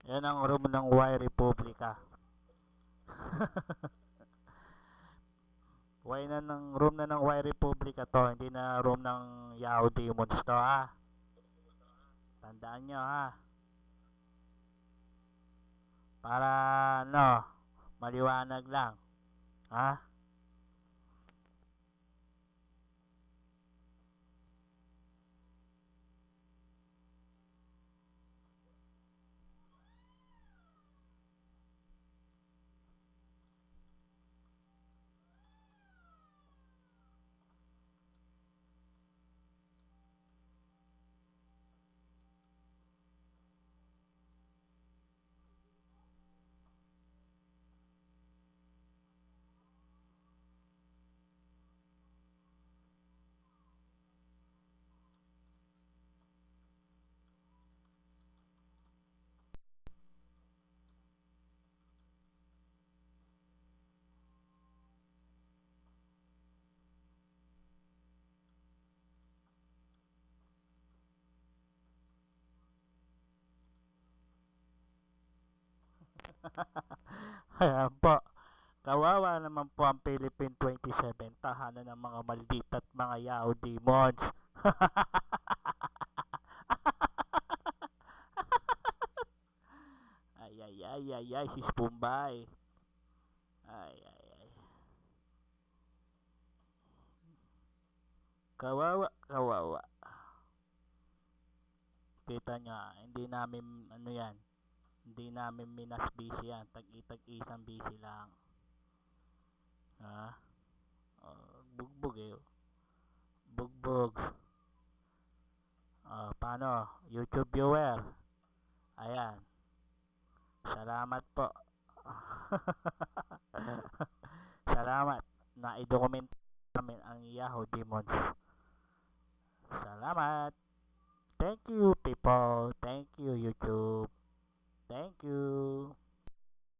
Yan ang room ng Y Republica. Room na ng Y Republica to, hindi na room ng Yahoo Demons to ha. Tandaan nyo ha. Para ano, maliwanag lang. Ha? Ayan po. Kawawa naman po ang Philippine 27, tahanan ng mga maldita at mga Yahoo Demons. Ay, ay, ay, ay, ay, sis Pumbay. Ay, ay, ay. Kawawa, kawawa. Kita nyo, hindi namin, ano yan, hindi namin minas busy yan. Tag-isang busy lang. Ha? Bugbog eh. Bugbog. Paano? YouTube viewer. Ayan. Salamat po. Salamat. Na-document namin ang Yahoo Demons. Salamat. Thank you, people. Thank you, YouTube. Thank you.